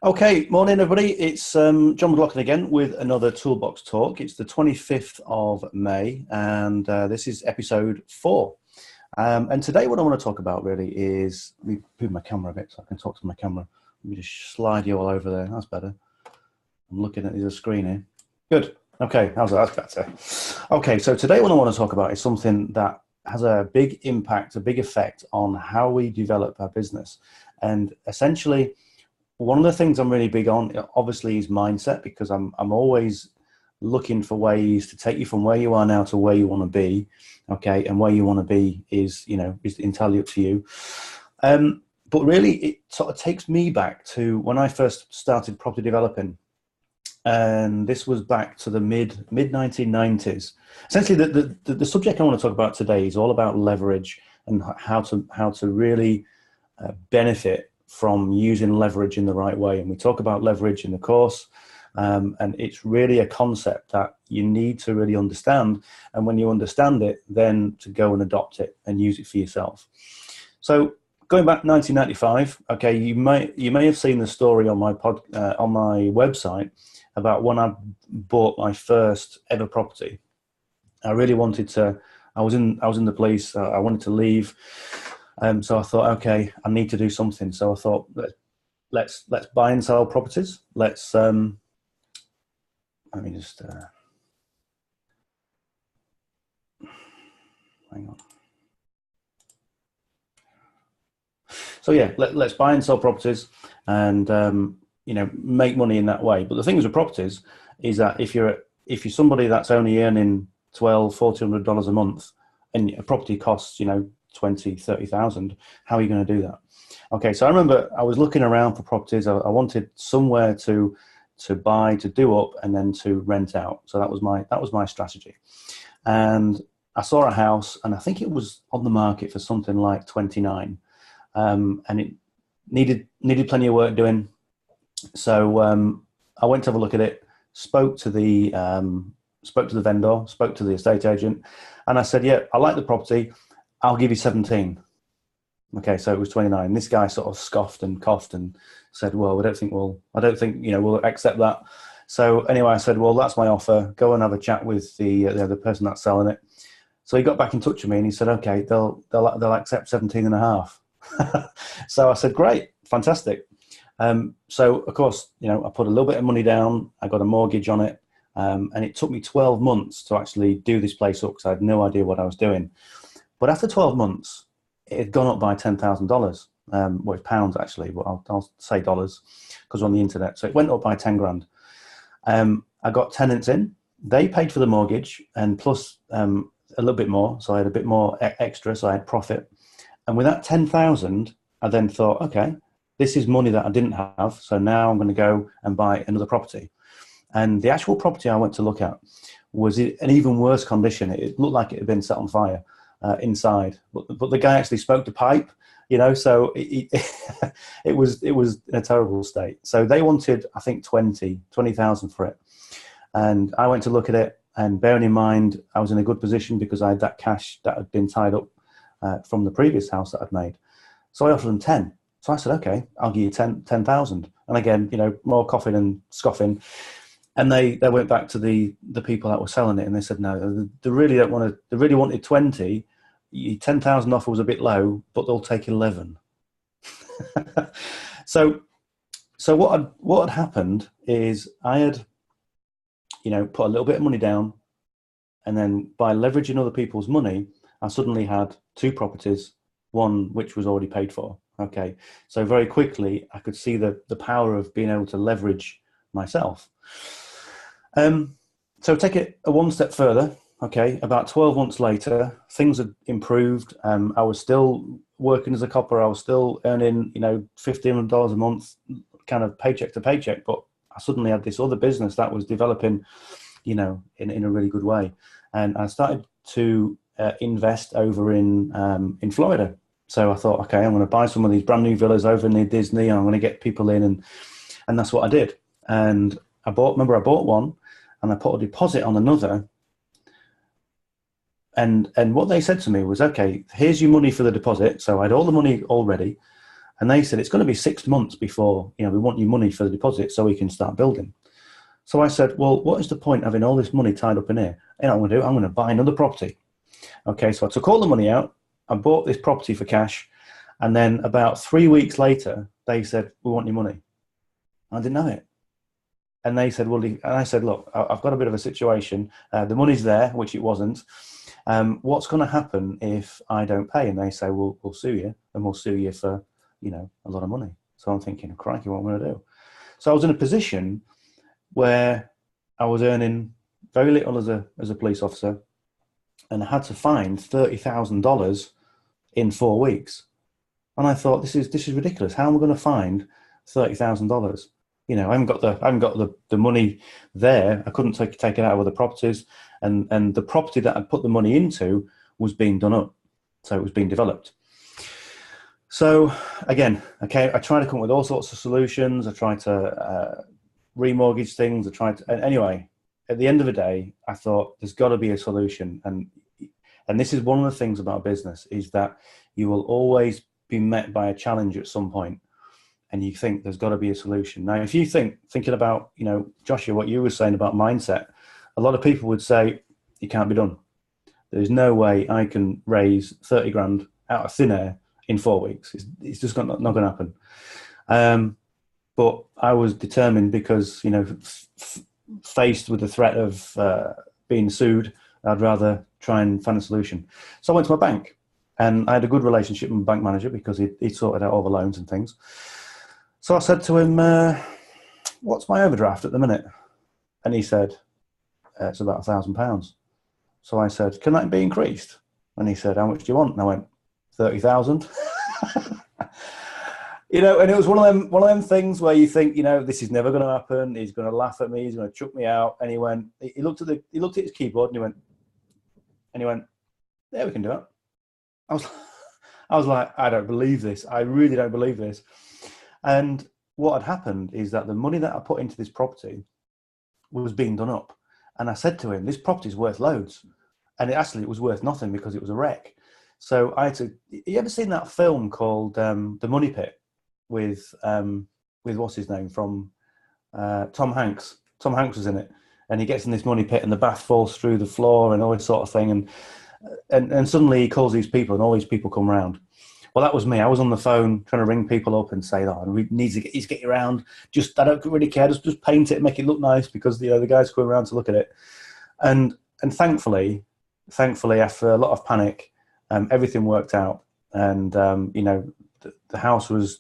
Okay, morning everybody. It's John McLauchlan again with another Toolbox Talk. It's the 25th of May and this is episode 4. And today what I want to talk about really is, let me move my camera a bit so I can talk to my camera. Let me just slide you all over there. That's better. I'm looking at the screen here. Good. Okay, how's that? That's better. Okay, so today what I want to talk about is something that has a big impact, a big effect on how we develop our business. And essentially, one of the things I'm really big on, obviously, is mindset, because I'm always looking for ways to take you from where you are now to where you want to be. Okay, and where you want to be is entirely up to you. But really, it sort of takes me back to when I first started property developing, and this was back to the mid 1990s. Essentially, the subject I want to talk about today is all about leverage and how to really benefit from using leverage in the right way. And we talk about leverage in the course, and it's really a concept that you need to really understand. And when you understand it, then to go and adopt it and use it for yourself. So going back 1995, okay, you may have seen the story on my on my website about when I bought my first ever property. I really wanted to. I was in the police. I wanted to leave. So I thought, okay, I need to do something. So I thought, let's buy and sell properties. Let's let me just hang on. So yeah, let's buy and sell properties, and make money in that way. But the thing with properties is that if you're somebody that's only earning $1,200-$1,400 a month, and a property costs 20, 30,000, how are you going to do that? Okay, so I remember I was looking around for properties. I wanted somewhere to buy, to do up, and then to rent out. So that was my strategy. And I saw a house, and I think it was on the market for something like 29, and it needed plenty of work doing. So I went to have a look at it, spoke to the vendor, spoke to the estate agent, and I said, yeah, I like the property. I'll give you 17. Okay, so it was 29. This guy sort of scoffed and coughed and said, well, I don't think we'll accept that. So anyway, I said, well, that's my offer. Go and have a chat with the person that's selling it. So he got back in touch with me and he said, okay, they'll accept 17 and a half. So I said, great, fantastic. So of course, I put a little bit of money down. I got a mortgage on it. And it took me 12 months to actually do this place up because I had no idea what I was doing. But after 12 months, it had gone up by $10,000. Well, it's pounds actually, but I'll say dollars because we're on the internet. So it went up by 10 grand. I got tenants in. They paid for the mortgage and plus a little bit more. So I had a bit more extra. So I had profit. And with that 10,000, I then thought, okay, this is money that I didn't have. So now I'm going to go and buy another property. And the actual property I went to look at was in an even worse condition. It looked like it had been set on fire. Inside, but the guy actually smoked a pipe, so it was in a terrible state. So they wanted, I think, 20,000 for it, and I went to look at it. And bearing in mind, I was in a good position because I had that cash that had been tied up from the previous house that I'd made. So I offered them 10. So I said, okay, I'll give you 10,000. And again, more coughing and scoffing. And they went back to the people that were selling it, and they said no, they really don't want to. They really wanted 20. 10,000 offer was a bit low, but they'll take 11. So what had happened is I had, put a little bit of money down, and then by leveraging other people's money, I suddenly had 2 properties, one which was already paid for. Okay, so very quickly I could see the power of being able to leverage myself. So take it one step further. Okay, about 12 months later, things had improved. I was still working as a copper. I was still earning, $1,500 a month, kind of paycheck to paycheck. But I suddenly had this other business that was developing, in a really good way. And I started to invest over in Florida. So I thought, okay, I'm going to buy some of these brand new villas over near Disney. And I'm going to get people in, and that's what I did. And I bought one, and I put a deposit on another. And what they said to me was, okay, here's your money for the deposit. So I had all the money already. And they said, it's going to be 6 months before, we want your money for the deposit so we can start building. So I said, well, what is the point of having all this money tied up in here? You know what I'm going to do? I'm going to buy another property. Okay, so I took all the money out. I bought this property for cash. And then about 3 weeks later, they said, we want your money. I didn't have it. And they said, well, and I said, look, I've got a bit of a situation. The money's there, which it wasn't. What's going to happen if I don't pay? And they say, well, we'll sue you, and we'll sue you for, a lot of money. So I'm thinking, crikey, what am I going to do? So I was in a position where I was earning very little as a police officer, and I had to find $30,000 in 4 weeks. And I thought, this is ridiculous. How am I going to find $30,000? I haven't got the money there. I couldn't take it out of other properties, and the property that I'd put the money into was being done up, so it was being developed. So again, okay, I tried to come up with all sorts of solutions. I tried to remortgage things. Anyway, at the end of the day, I thought there's got to be a solution, and this is one of the things about business, is that you will always be met by a challenge at some point. And you think there's got to be a solution. Now, if you thinking about, Joshua, what you were saying about mindset, a lot of people would say, it can't be done. There's no way I can raise 30 grand out of thin air in 4 weeks. It's just not going to happen. But I was determined because, faced with the threat of being sued, I'd rather try and find a solution. So I went to my bank, and I had a good relationship with my bank manager because he sorted out all the loans and things. So I said to him, what's my overdraft at the minute? And he said, it's about £1,000. So I said, can that be increased? And he said, how much do you want? And I went, 30,000. And it was one of them things where you think, this is never going to happen. He's going to laugh at me. He's going to chuck me out. And he looked at his keyboard and he went, yeah, we can do it. I was like, I don't believe this. I really don't believe this. And what had happened is that the money that I put into this property was being done up. And I said to him, this property is worth loads. And it was worth nothing because it was a wreck. So I had to, you ever seen that film called The Money Pit with what's his name from Tom Hanks? Tom Hanks was in it. And he gets in this money pit and the bath falls through the floor and all this sort of thing. And suddenly he calls these people and all these people come round. Well, that was me. I was on the phone trying to ring people up and say, we need to get you around. Just, I don't really care. Just paint it and make it look nice because, the guys coming around to look at it. And thankfully, after a lot of panic, everything worked out. And, the house was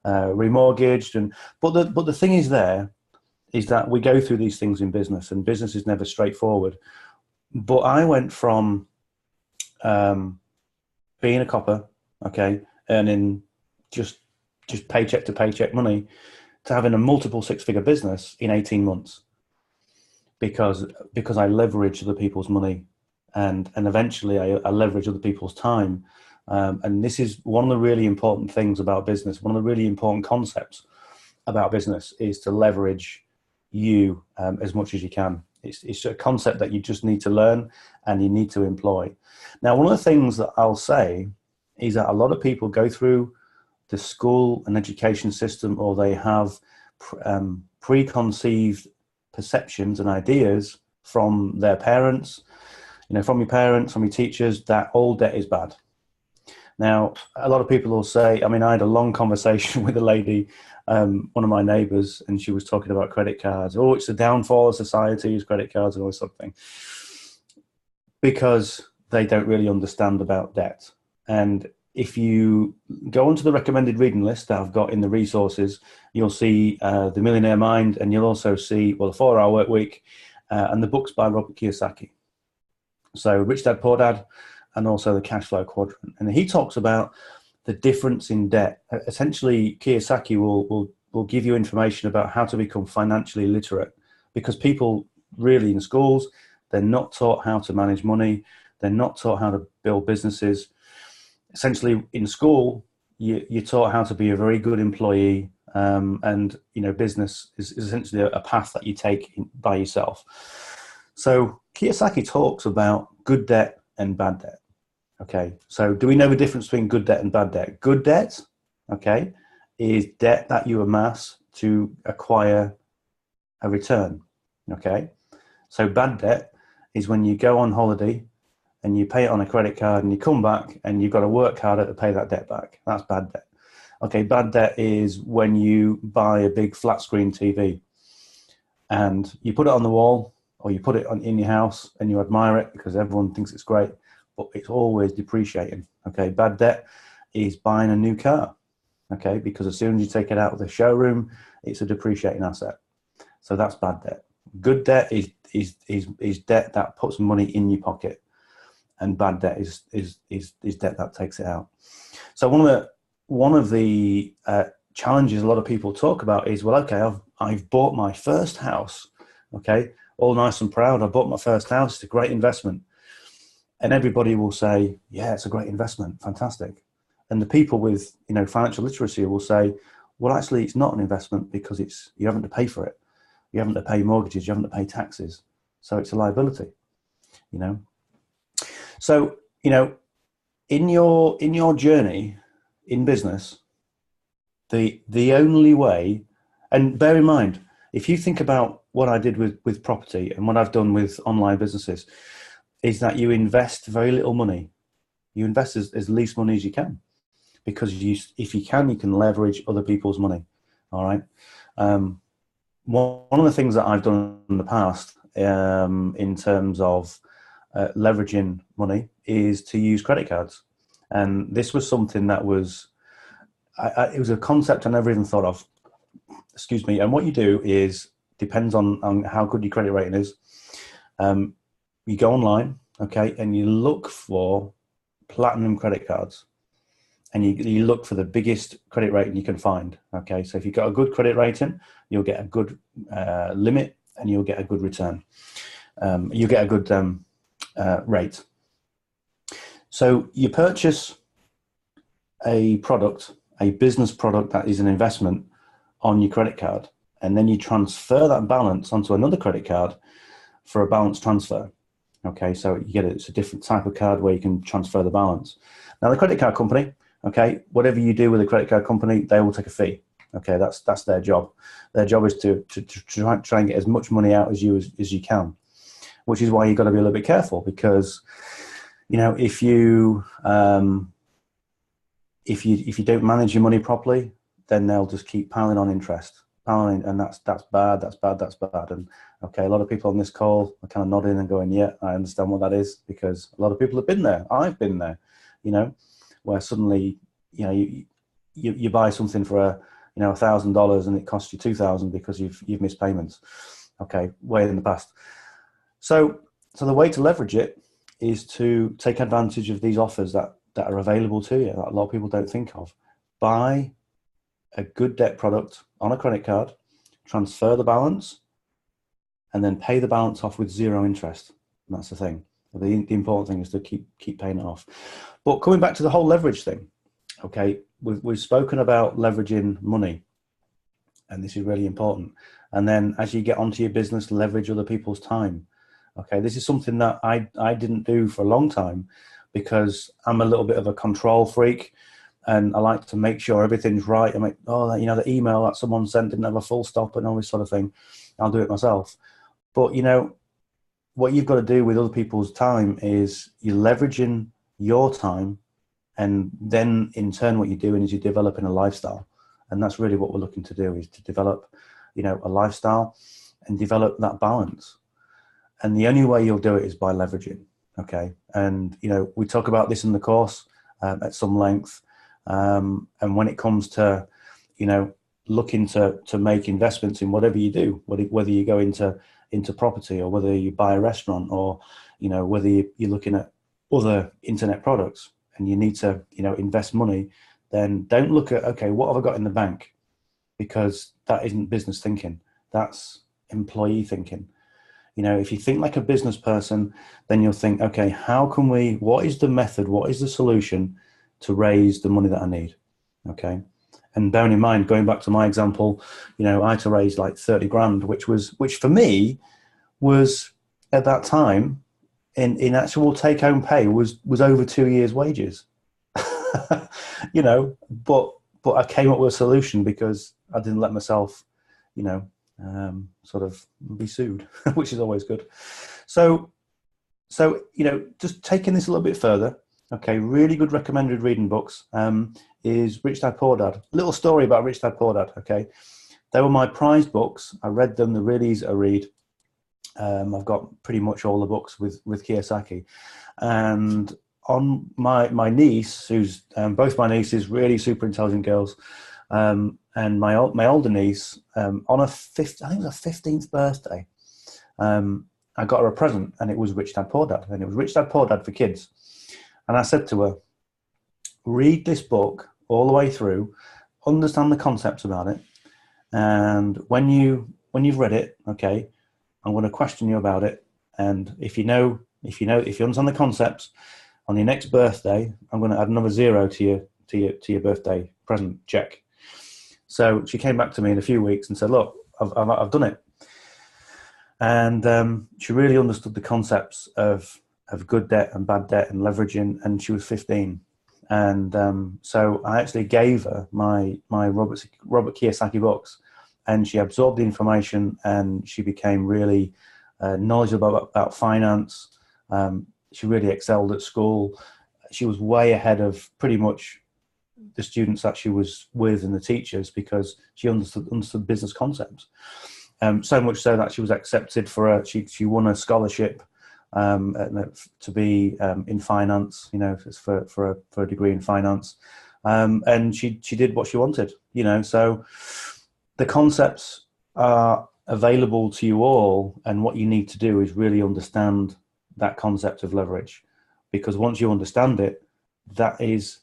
remortgaged. But the thing is that we go through these things in business, and business is never straightforward. But I went from being a copper, okay, earning just paycheck to paycheck money, to having a multiple six-figure business in 18 months because I leverage other people's money and eventually I leverage other people's time. And this is one of the really important things about business. One of the really important concepts about business is to leverage you as much as you can. It's a concept that you just need to learn and you need to employ. Now, one of the things that I'll say is that a lot of people go through the school and education system, or they have preconceived perceptions and ideas from their parents, from your parents, from your teachers, that all debt is bad. Now, a lot of people will say, I had a long conversation with a lady, one of my neighbours, and she was talking about credit cards. Oh, it's the downfall of society, is credit cards and all this sort of thing. Because they don't really understand about debt. And if you go onto the recommended reading list that I've got in the resources, you'll see The Millionaire Mind, and you'll also see, the 4-Hour Work Week, and the books by Robert Kiyosaki. So Rich Dad, Poor Dad, and also the Cash Flow Quadrant. And he talks about the difference in debt. Essentially, Kiyosaki will give you information about how to become financially literate, because people really in schools, they're not taught how to manage money. They're not taught how to build businesses. Essentially, in school, you're taught how to be a very good employee, and business is essentially a path that you take by yourself. So Kiyosaki talks about good debt and bad debt. Okay, so do we know the difference between good debt and bad debt? Good debt okay, is debt that you amass to acquire a return, okay? So bad debt is when you go on holiday and you pay it on a credit card and you come back and you've got to work harder to pay that debt back. That's bad debt. Okay, bad debt is when you buy a big flat screen TV and you put it on the wall or you put it in your house and you admire it because everyone thinks it's great, but it's always depreciating. Okay, bad debt is buying a new car. Okay, because as soon as you take it out of the showroom, it's a depreciating asset. So that's bad debt. Good debt is debt that puts money in your pocket, and bad debt is debt that takes it out. So one of the challenges a lot of people talk about is, well, okay, I've bought my first house. Okay, all nice and proud. I bought my first house. It's a great investment, and everybody will say, yeah, it's a great investment, fantastic. And the people with financial literacy will say, well, actually, it's not an investment because you haven't to pay for it. You haven't to pay mortgages. You haven't to pay taxes. So it's a liability. So in your journey in business, the only way, and bear in mind, if you think about what I did with property and what I've done with online businesses, is that you invest very little money. You invest as least money as you can, because if you can leverage other people's money. All right. One of the things that I've done in the past in terms of leveraging money is to use credit cards. And this was something that was, it was a concept I never even thought of. Excuse me. And what you do is, depends on how good your credit rating is. You go online, okay, and you look for platinum credit cards. And you look for the biggest credit rating you can find. Okay, so if you've got a good credit rating, you'll get a good limit and you'll get a good return. You'll get a good rate. So you purchase a product, a business product that is an investment on your credit card, and then you transfer that balance onto another credit card for a balance transfer. Okay, so you get it's a different type of card where you can transfer the balance. Now the credit card company, okay, whatever you do with a credit card company, they will take a fee. Okay, that's their job. Their job is to try and get as much money out as you can, which is why you've got to be a little bit careful, because if you don't manage your money properly, then they'll just keep piling on interest, and that's bad. And okay, a lot of people on this call are kind of nodding and going, yeah, I understand what that is, because a lot of people have been there. I've been there, where suddenly, you buy something for $1,000 and it costs you $2,000 because you've missed payments. Okay, way in the past. So the way to leverage it is to take advantage of these offers that are available to you that a lot of people don't think of. Buy a good debt product on a credit card, transfer the balance, and then pay the balance off with zero interest. And that's the thing. The important thing is to keep paying it off. But coming back to the whole leverage thing, okay, we've spoken about leveraging money, and this is really important. And then as you get onto your business, leverage other people's time. Okay, this is something that I didn't do for a long time, because I'm a little bit of a control freak, and I like to make sure everything's right. I'm like, the email that someone sent didn't have a full stop and all this sort of thing. I'll do it myself. But what you've got to do with other people's time is you're leveraging your time, and then in turn what you're doing is you're developing a lifestyle. And that's really what we're looking to do, is to develop a lifestyle and develop that balance. And the only way you'll do it is by leveraging. Okay, and we talk about this in the course at some length, and when it comes to looking to make investments in whatever you do, whether you go into property, or whether you buy a restaurant, or whether you're looking at other internet products and you need to invest money, then don't look at, okay, what have I got in the bank? Because that isn't business thinking. That's employee thinking. If you think like a business person, then you'll think, okay, what is the method? What is the solution to raise the money that I need? Okay. And bearing in mind, going back to my example, I had to raise like 30 grand, which for me was at that time in actual take home pay was over 2 years' wages. But I came up with a solution because I didn't let myself, sort of be sued, which is always good. So, just taking this a little bit further, okay, really good recommended reading books is Rich Dad Poor Dad. A little story about Rich Dad Poor Dad, okay. They were my prized books. I read them, they're really easy to read. I've got pretty much all the books with Kiyosaki. And on my niece, who's both my nieces, really super intelligent girls, and my older niece, on I think it was her 15th birthday, I got her a present, and it was Rich Dad Poor Dad, and it was Rich Dad Poor Dad for kids. And I said to her, read this book all the way through, understand the concepts about it, and when you've read it, okay, I'm going to question you about it, and if you understand the concepts, on your next birthday, I'm going to add another 0 to your birthday present check. So she came back to me in a few weeks and said, look, I've done it. And she really understood the concepts of good debt and bad debt and leveraging, and she was 15. And so I actually gave her my Robert Kiyosaki books, and she absorbed the information, and she became really knowledgeable about finance. She really excelled at school. She was way ahead of pretty much the students that she was with and the teachers, because she understood business concepts. So much so that she was accepted for she won a scholarship to be in finance, for a degree in finance, and she did what she wanted, So the concepts are available to you all, and what you need to do is really understand that concept of leverage, because once you understand it, that is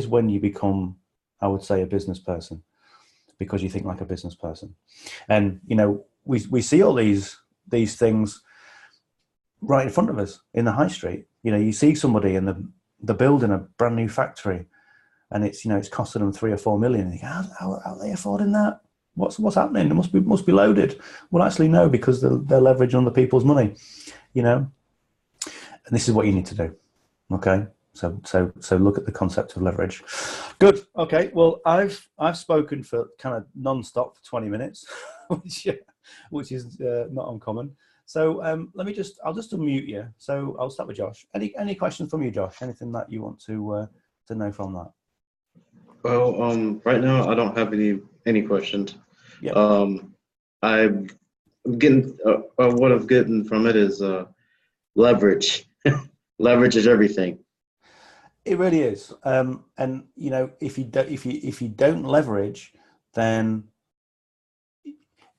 when you become, I would say, a business person, because you think like a business person. And we see all these things right in front of us in the high street. You see somebody and they're building a brand new factory, and it's costing them 3 or 4 million. And you go, how are they affording that? What's happening? It must be loaded. Well, actually, no, because they're leveraging other people's money. And this is what you need to do. Okay. So look at the concept of leverage. Good. Okay. Well, I've spoken for kind of non-stop for 20 minutes, which is not uncommon. So I'll just unmute you. So I'll start with Josh. Any questions from you, Josh? Anything that you want to know from that? Well, right now I don't have any questions. Yeah. I'm getting what I'm getting from it is leverage. Leverage is everything. It really is. And if you don't leverage, then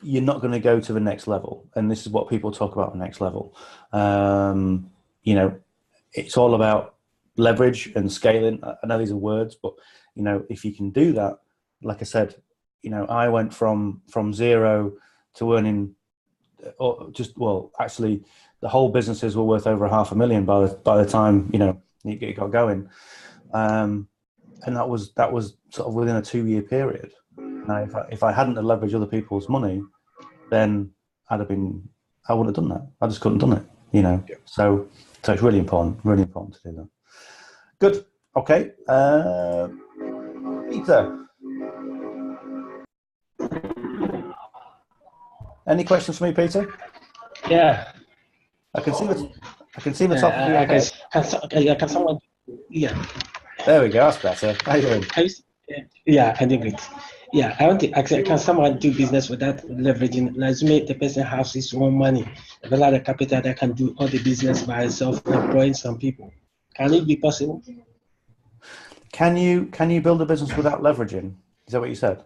you're not going to go to the next level. And this is what people talk about, the next level. It's all about leverage and scaling. I know these are words, but if you can do that, like I said, I went from 0 to earning, actually the whole businesses were worth over $500,000 by the time you got going, and that was sort of within a 2-year period. Now, if I hadn't leveraged other people's money, then I wouldn't have done that. I just couldn't have done it. Yeah. So it's really important to do that. Good. Okay, Peter. Any questions for me, Peter? Yeah. I can see the top of your head. Can someone? Yeah. There we go. That's better. How you doing? Yeah, I think it's. Yeah, I want to ask, can someone do business without leveraging? Assume the person has his own money, a lot of capital that can do all the business by itself, employing some people. Can it be possible? Can you build a business without leveraging? Is that what you said?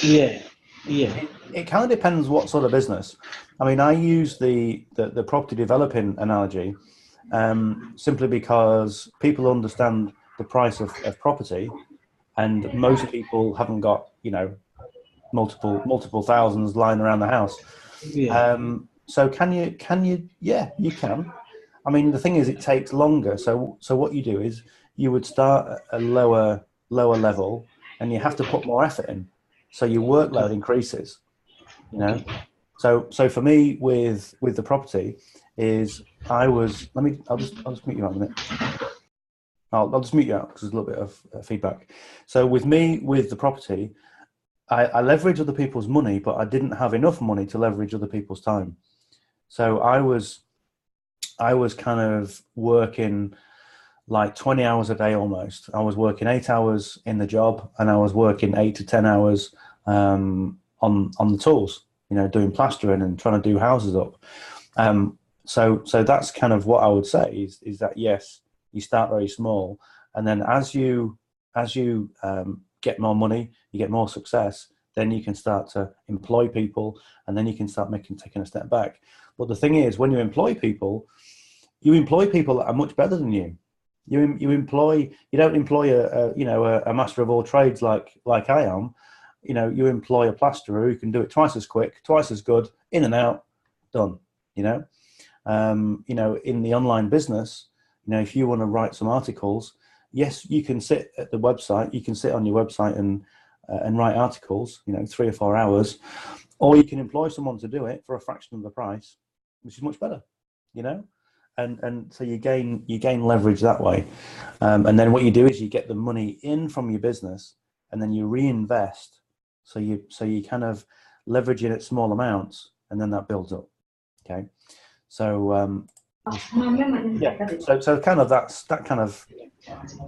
Yeah. It kind of depends what sort of business. I mean, I use the property developing analogy simply because people understand the price of property, and most people haven't got multiple thousands lying around the house. Yeah. So can you? Yeah, you can. I mean, the thing is, it takes longer. So what you do is you would start at a lower level, and you have to put more effort in. So your workload increases. So for me with the property is I'll just meet you on a minute. I'll just mute you out because there's a little bit of feedback. So with me, with the property, I leverage other people's money, but I didn't have enough money to leverage other people's time. So I was kind of working like 20 hours a day almost. I was working 8 hours in the job, and I was working 8 to 10 hours on the tools, doing plastering and trying to do houses up. So that's kind of what I would say is that, yes, you start very small, and then as you get more money, you get more success, then you can start to employ people, and then you can start taking a step back. But the thing is, when you employ people that are much better than you. You don't employ a master of all trades like I am. You employ a plasterer who can do it twice as quick, twice as good, in and out, done. In the online business, if you want to write some articles, yes, you can sit at the website. You can sit on your website and write articles, 3 or 4 hours, or you can employ someone to do it for a fraction of the price, which is much better, And so you gain leverage that way, and then what you do is you get the money in from your business, and then you reinvest. So you kind of leverage it at small amounts, and then that builds up. Okay, so so kind of that kind of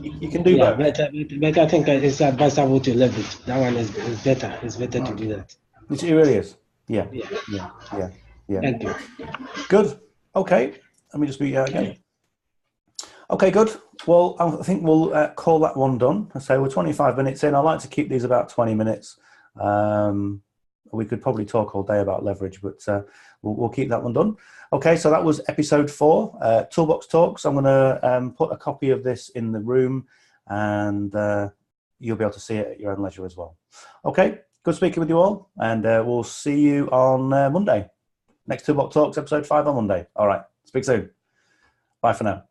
you can do both. But I think it's advisable to leverage. That one is better. It's better to do that. It really is. Yeah. Thank you. Good. Okay. Let me just mute you out again. Okay, good. Well, I think we'll call that one done. So we're 25 minutes in. I like to keep these about 20 minutes. We could probably talk all day about leverage, but we'll keep that one done. Okay, so that was episode 4, Toolbox Talks. I'm going to put a copy of this in the room, and you'll be able to see it at your own leisure as well. Okay, good speaking with you all, and we'll see you on Monday. Next Toolbox Talks, episode 5 on Monday. All right. Speak soon. Bye for now.